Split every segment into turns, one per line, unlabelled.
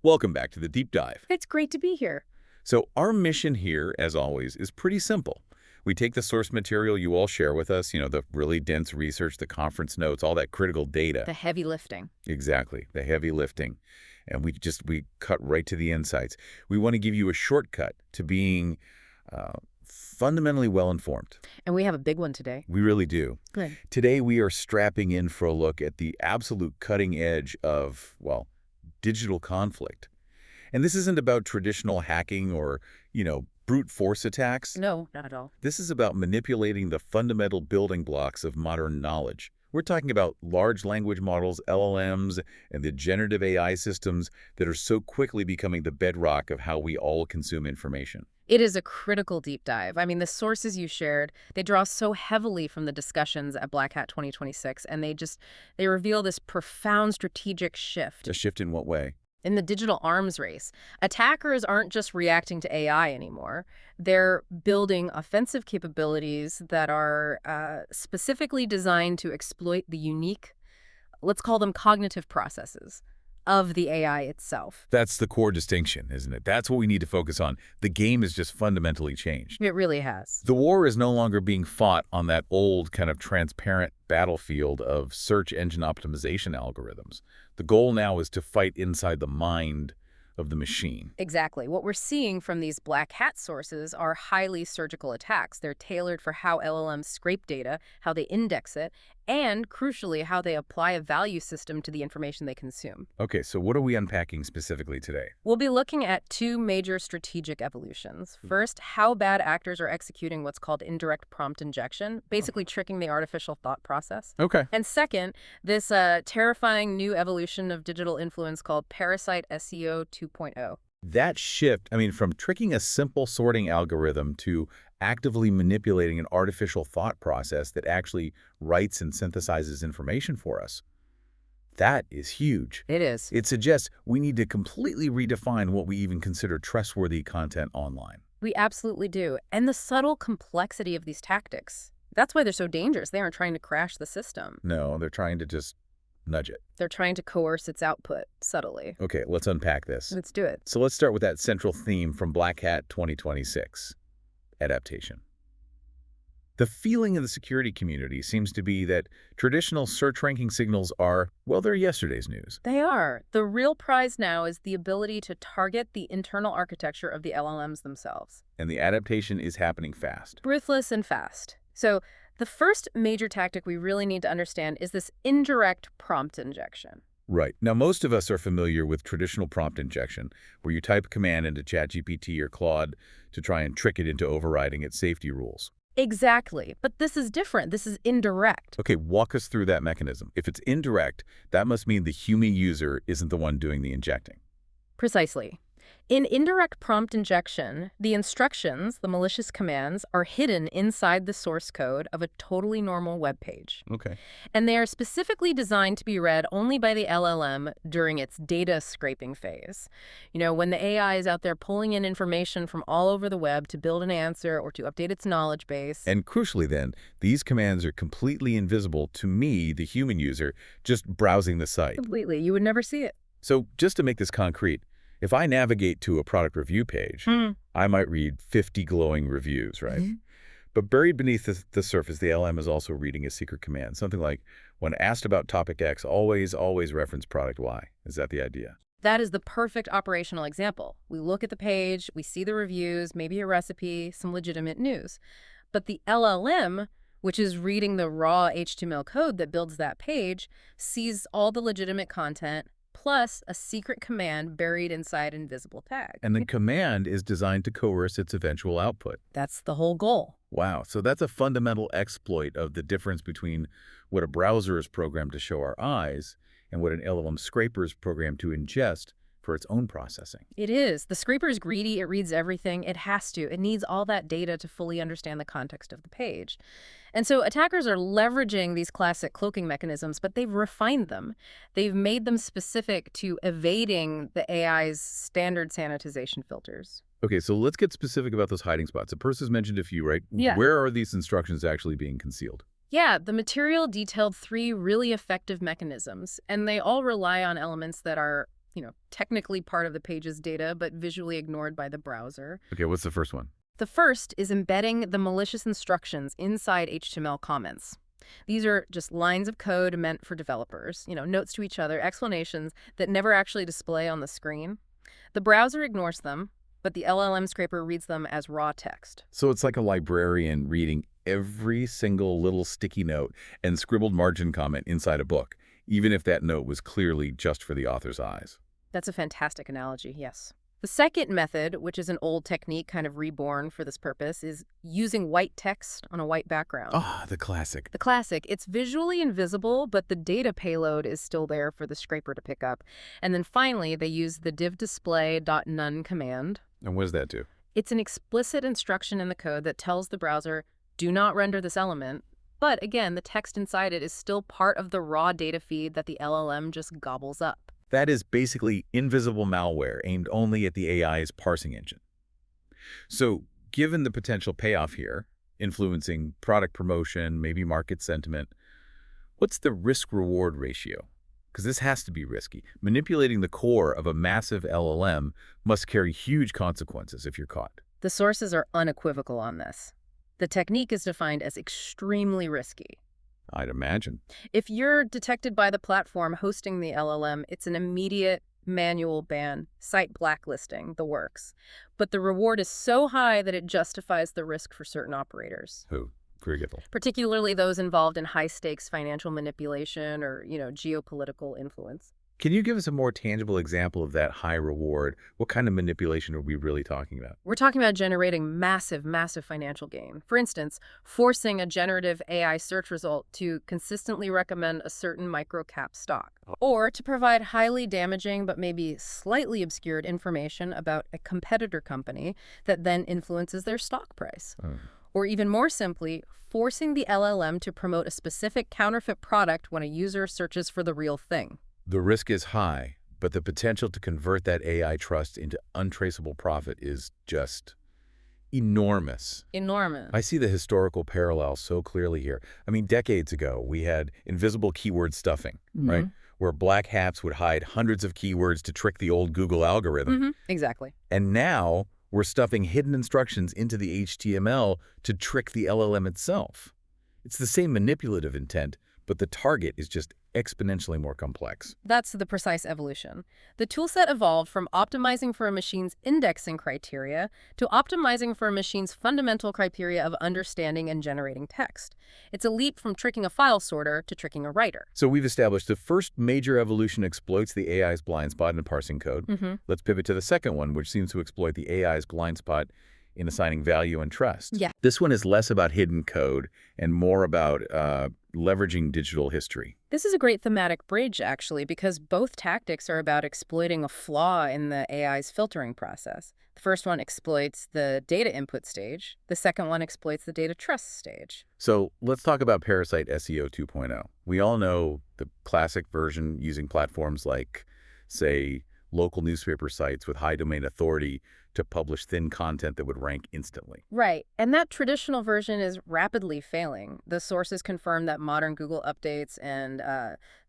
Welcome back to the Deep Dive.
It's great to be here.
So our mission here, as always, is pretty simple. We take the source material you all share with us, the really dense research, the conference notes, all that critical data.
The heavy lifting.
Exactly, the heavy lifting. And we cut right to the insights. We want to give you a shortcut to being fundamentally well-informed.
And we have a big one today.
We really do.
Good.
Today we are strapping in for a look at the absolute cutting edge of, well, digital conflict. And this isn't about traditional hacking or, brute force attacks.
No, not at all.
This is about manipulating the fundamental building blocks of modern knowledge. We're talking about large language models, LLMs, and the generative AI systems that are so quickly becoming the bedrock of how we all consume information.
It is a critical deep dive. I mean, the sources you shared, they draw so heavily from the discussions at Black Hat 2026, and they reveal this profound strategic shift.
A shift in what way?
In the digital arms race. Attackers aren't just reacting to AI anymore. They're building offensive capabilities that are specifically designed to exploit the unique, let's call them cognitive processes, of the AI itself.
That's the core distinction, isn't it? That's what we need to focus on. The game has just fundamentally changed.
It really has.
The war is no longer being fought on that old kind of transparent battlefield of search engine optimization algorithms. The goal now is to fight inside the mind of the machine.
Exactly. What we're seeing from these black hat sources are highly surgical attacks. They're tailored for how LLMs scrape data, how they index it, and, crucially, how they apply a value system to the information they consume.
Okay, so what are we unpacking specifically today?
We'll be looking at two major strategic evolutions. First, how bad actors are executing what's called indirect prompt injection, basically tricking the artificial thought process.
Okay.
And second, this terrifying new evolution of digital influence called Parasite SEO 2.0.
That shift, from tricking a simple sorting algorithm to actively manipulating an artificial thought process that actually writes and synthesizes information for us, that is huge.
It is.
It suggests we need to completely redefine what we even consider trustworthy content online.
We absolutely do. And the subtle complexity of these tactics. That's why they're so dangerous. They aren't trying to crash the system.
No, they're trying to just nudge it.
They're trying to coerce its output subtly.
Okay, let's unpack this.
Let's do it.
So let's start with that central theme from Black Hat 2026, adaptation. The feeling in the security community seems to be that traditional search ranking signals are, well, they're yesterday's news.
They are. The real prize now is the ability to target the internal architecture of the LLMs themselves.
And the adaptation is happening fast.
Ruthless and fast. So the first major tactic we really need to understand is this indirect prompt injection.
Right. Now, most of us are familiar with traditional prompt injection, where you type a command into ChatGPT or Claude to try and trick it into overriding its safety rules.
Exactly. But this is different. This is indirect.
Okay, walk us through that mechanism. If it's indirect, that must mean the human user isn't the one doing the injecting.
Precisely. In indirect prompt injection, the instructions, the malicious commands, are hidden inside the source code of a totally normal web page.
Okay.
And they are specifically designed to be read only by the LLM during its data scraping phase. When the AI is out there pulling in information from all over the web to build an answer or to update its knowledge base.
And crucially then, these commands are completely invisible to me, the human user, just browsing the site.
Completely. You would never see it.
So just to make this concrete, if I navigate to a product review page, I might read 50 glowing reviews, right? But buried beneath the surface, the LM is also reading a secret command, something like, when asked about topic X, always reference product Y. Is that the idea?
That is the perfect operational example. We look at the page, we see the reviews, maybe a recipe, some legitimate news. But the LLM, which is reading the raw HTML code that builds that page, sees all the legitimate content, plus a secret command buried inside invisible tag.
And the command is designed to coerce its eventual output.
That's the whole goal.
Wow, so that's a fundamental exploit of the difference between what a browser is programmed to show our eyes and what an LLM scraper is programmed to ingest for its own processing.
It is. The scraper is greedy. It reads everything. It has to. It needs all that data to fully understand the context of the page. And so attackers are leveraging these classic cloaking mechanisms, but they've refined them. They've made them specific to evading the AI's standard sanitization filters.
Okay, so let's get specific about those hiding spots. A person's mentioned a few, right?
Yeah.
Where are these instructions actually being concealed?
Yeah, the material detailed 3 really effective mechanisms, and they all rely on elements that are technically part of the page's data, but visually ignored by the browser.
Okay, what's the first one?
The first is embedding the malicious instructions inside HTML comments. These are just lines of code meant for developers, notes to each other, explanations that never actually display on the screen. The browser ignores them, but the LLM scraper reads them as raw text.
So it's like a librarian reading every single little sticky note and scribbled margin comment inside a book, even if that note was clearly just for the author's eyes.
That's a fantastic analogy, yes. The second method, which is an old technique kind of reborn for this purpose, is using white text on a white background.
Ah, the classic.
The classic. It's visually invisible, but the data payload is still there for the scraper to pick up. And then finally, they use the divdisplay.none command.
And what does that do?
It's an explicit instruction in the code that tells the browser, do not render this element. But again, the text inside it is still part of the raw data feed that the LLM just gobbles up.
That is basically invisible malware aimed only at the AI's parsing engine. So, given the potential payoff here, influencing product promotion, maybe market sentiment, what's the risk-reward ratio? Because this has to be risky. Manipulating the core of a massive LLM must carry huge consequences if you're caught.
The sources are unequivocal on this. The technique is defined as extremely risky.
I'd imagine.
If you're detected by the platform hosting the LLM, it's an immediate manual ban, site blacklisting, the works. But the reward is so high that it justifies the risk for certain operators.
Who? Critical.
Particularly those involved in high-stakes financial manipulation or, geopolitical influence.
Can you give us a more tangible example of that high reward? What kind of manipulation are we really talking about?
We're talking about generating massive financial gain. For instance, forcing a generative AI search result to consistently recommend a certain micro-cap stock, or to provide highly damaging but maybe slightly obscured information about a competitor company that then influences their stock price. Or even more simply, forcing the LLM to promote a specific counterfeit product when a user searches for the real thing.
The risk is high, but the potential to convert that AI trust into untraceable profit is just enormous.
Enormous.
I see the historical parallel so clearly here. I mean, decades ago, we had invisible keyword stuffing, right? Where black hats would hide hundreds of keywords to trick the old Google algorithm.
Exactly.
And now we're stuffing hidden instructions into the HTML to trick the LLM itself. It's the same manipulative intent, but the target is just exponentially more complex.
That's the precise evolution. The toolset evolved from optimizing for a machine's indexing criteria to optimizing for a machine's fundamental criteria of understanding and generating text. It's a leap from tricking a file sorter to tricking a writer.
So we've established the first major evolution exploits the AI's blind spot in parsing code. Let's pivot to the second one, which seems to exploit the AI's blind spot in assigning value and trust.
Yeah.
This one is less about hidden code and more about leveraging digital history.
This is a great thematic bridge, actually, because both tactics are about exploiting a flaw in the AI's filtering process. The first one exploits the data input stage. The second one exploits the data trust stage.
So let's talk about Parasite SEO 2.0. We all know the classic version using platforms like, say, local newspaper sites with high domain authority to publish thin content that would rank instantly.
Right. And that traditional version is rapidly failing. The sources confirm that modern Google updates and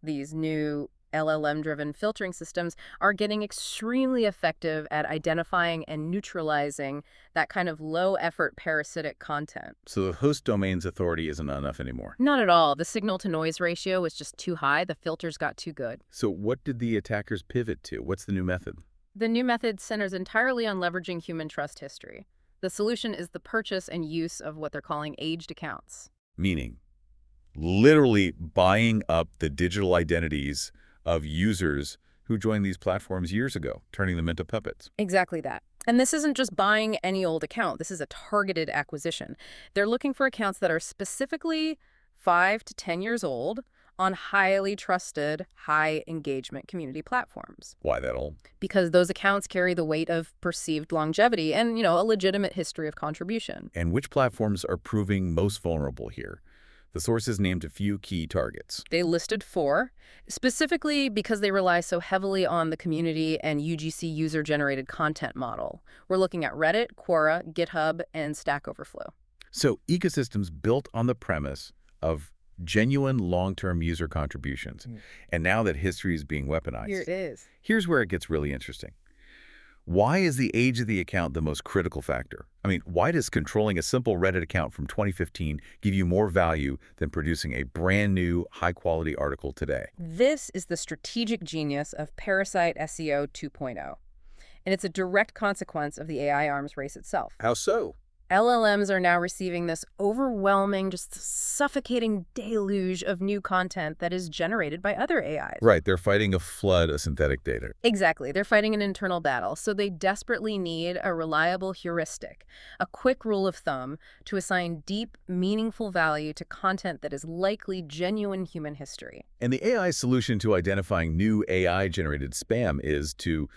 these new LLM-driven filtering systems are getting extremely effective at identifying and neutralizing that kind of low-effort parasitic content.
So the host domain's authority isn't enough anymore.
Not at all. The signal-to-noise ratio was just too high. The filters got too good.
So what did the attackers pivot to? What's the new method?
The new method centers entirely on leveraging human trust history. The solution is the purchase and use of what they're calling aged accounts.
Meaning, literally buying up the digital identities of users who joined these platforms years ago, turning them into puppets.
Exactly that. And this isn't just buying any old account. This is a targeted acquisition. They're looking for accounts that are specifically 5 to 10 years old on highly trusted, high engagement community platforms.
Why that old?
Because those accounts carry the weight of perceived longevity and, a legitimate history of contribution.
And which platforms are proving most vulnerable here? The sources named a few key targets.
They listed 4, specifically because they rely so heavily on the community and UGC user-generated content model. We're looking at Reddit, Quora, GitHub, and Stack Overflow.
So ecosystems built on the premise of genuine long-term user contributions. And now that history is being weaponized,
Here it is.
here's where it gets really interesting. Why is the age of the account the most critical factor? I mean, why does controlling a simple Reddit account from 2015 give you more value than producing a brand new, high-quality article today?
This is the strategic genius of Parasite SEO 2.0. And it's a direct consequence of the AI arms race itself.
How so?
LLMs are now receiving this overwhelming, just suffocating deluge of new content that is generated by other AIs.
Right, they're fighting a flood of synthetic data.
Exactly. They're fighting an internal battle, so they desperately need a reliable heuristic, a quick rule of thumb to assign deep, meaningful value to content that is likely genuine human history.
And the AI solution to identifying new AI-generated spam is to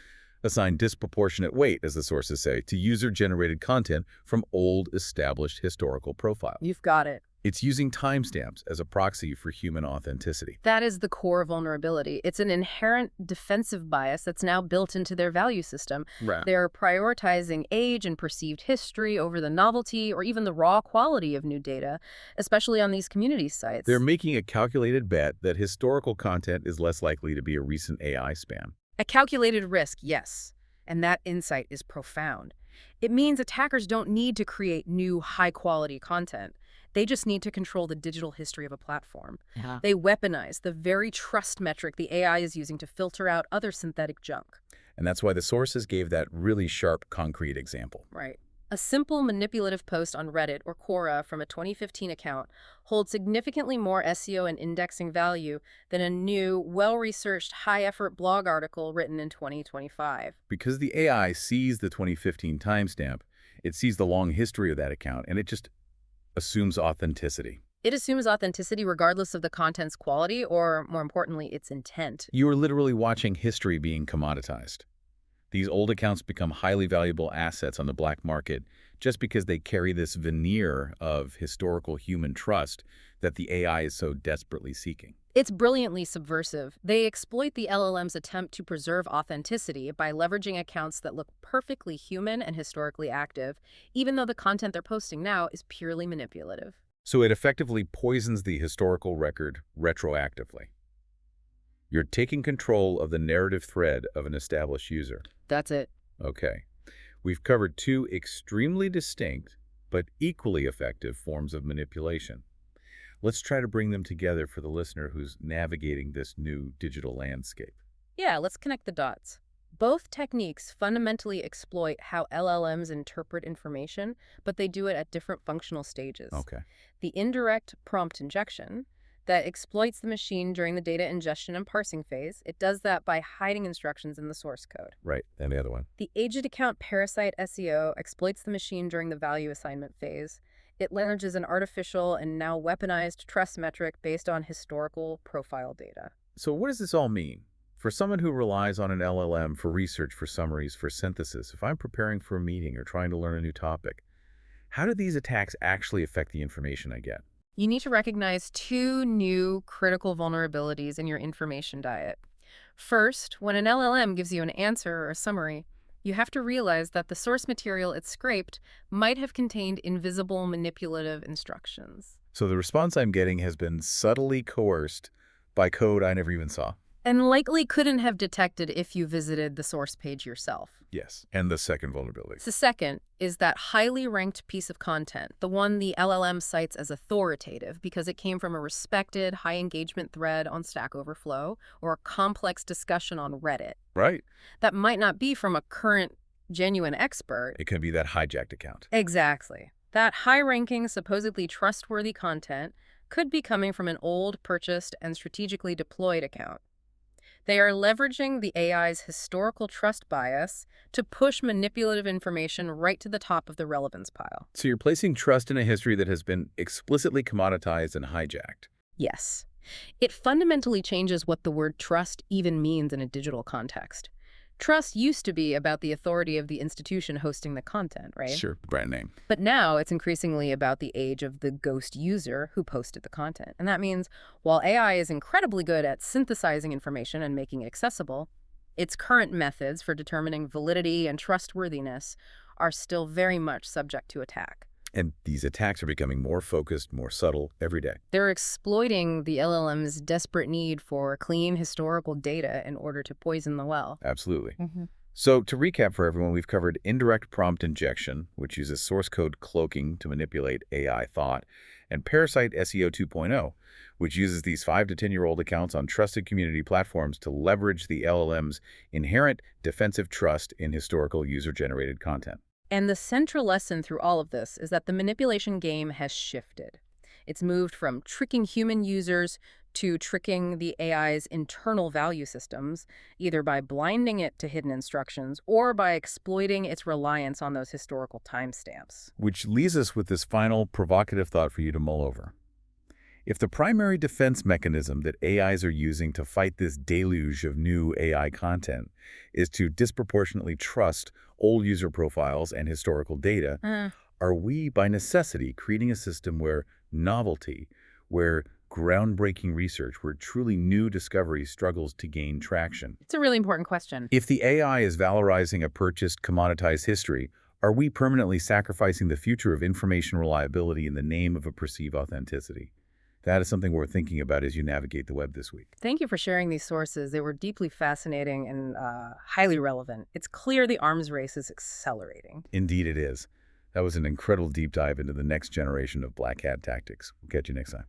assign disproportionate weight, as the sources say, to user-generated content from old, established historical profiles.
You've got it.
It's using timestamps as a proxy for human authenticity.
That is the core vulnerability. It's an inherent defensive bias that's now built into their value system.
Right.
They're prioritizing age and perceived history over the novelty or even the raw quality of new data, especially on these community sites.
They're making a calculated bet that historical content is less likely to be a recent AI spam.
A calculated risk, yes. And that insight is profound. It means attackers don't need to create new, high-quality content. They just need to control the digital history of a platform. They weaponize the very trust metric the AI is using to filter out other synthetic junk.
And that's why the sources gave that really sharp, concrete example.
Right. A simple manipulative post on Reddit or Quora from a 2015 account holds significantly more SEO and indexing value than a new, well-researched, high-effort blog article written in 2025.
Because the AI sees the 2015 timestamp, it sees the long history of that account, and it just assumes authenticity.
It assumes authenticity regardless of the content's quality or, more importantly, its intent.
You are literally watching history being commoditized. These old accounts become highly valuable assets on the black market just because they carry this veneer of historical human trust that the AI is so desperately seeking.
It's brilliantly subversive. They exploit the LLM's attempt to preserve authenticity by leveraging accounts that look perfectly human and historically active, even though the content they're posting now is purely manipulative.
So it effectively poisons the historical record retroactively. You're taking control of the narrative thread of an established user.
That's it.
Okay. We've covered two extremely distinct but equally effective forms of manipulation. Let's try to bring them together for the listener who's navigating this new digital landscape.
Yeah, let's connect the dots. Both techniques fundamentally exploit how LLMs interpret information, but they do it at different functional stages.
Okay.
The indirect prompt injection that exploits the machine during the data ingestion and parsing phase. It does that by hiding instructions in the source code.
Right, and the other one.
The agent account Parasite SEO exploits the machine during the value assignment phase. It leverages an artificial and now weaponized trust metric based on historical profile data.
So what does this all mean? For someone who relies on an LLM for research, for summaries, for synthesis, if I'm preparing for a meeting or trying to learn a new topic, how do these attacks actually affect the information I get?
You need to recognize two new critical vulnerabilities in your information diet. First, when an LLM gives you an answer or a summary, you have to realize that the source material it scraped might have contained invisible manipulative instructions.
So the response I'm getting has been subtly coerced by code I never even saw.
And likely couldn't have detected if you visited the source page yourself.
Yes. And the second vulnerability.
The second is that highly ranked piece of content, the one the LLM cites as authoritative because it came from a respected, high-engagement thread on Stack Overflow or a complex discussion on Reddit.
Right.
That might not be from a current, genuine expert.
It can be that hijacked account.
Exactly. That high-ranking, supposedly trustworthy content could be coming from an old, purchased, and strategically deployed account. They are leveraging the AI's historical trust bias to push manipulative information right to the top of the relevance pile.
So you're placing trust in a history that has been explicitly commoditized and hijacked.
Yes. It fundamentally changes what the word trust even means in a digital context. Trust used to be about the authority of the institution hosting the content, right?
Sure, brand name.
But now it's increasingly about the age of the ghost user who posted the content. And that means while AI is incredibly good at synthesizing information and making it accessible, its current methods for determining validity and trustworthiness are still very much subject to attack.
And these attacks are becoming more focused, more subtle every day.
They're exploiting the LLM's desperate need for clean historical data in order to poison the well.
Absolutely.
Hmm.
So to recap for everyone, we've covered indirect prompt injection, which uses source code cloaking to manipulate AI thought, and Parasite SEO 2.0, which uses these 5 to 10-year-old accounts on trusted community platforms to leverage the LLM's inherent defensive trust in historical user-generated content.
And the central lesson through all of this is that the manipulation game has shifted. It's moved from tricking human users to tricking the AI's internal value systems, either by blinding it to hidden instructions or by exploiting its reliance on those historical timestamps.
Which leaves us with this final provocative thought for you to mull over. If the primary defense mechanism that AIs are using to fight this deluge of new AI content is to disproportionately trust old user profiles and historical data, are we, by necessity, creating a system where novelty, where groundbreaking research, where truly new discovery struggles to gain traction?
It's a really important question.
If the AI is valorizing a purchased, commoditized history, are we permanently sacrificing the future of information reliability in the name of a perceived authenticity? That is something worth thinking about as you navigate the web this week.
Thank you for sharing these sources. They were deeply fascinating and highly relevant. It's clear the arms race is accelerating.
Indeed it is. That was an incredible deep dive into the next generation of black hat tactics. We'll catch you next time.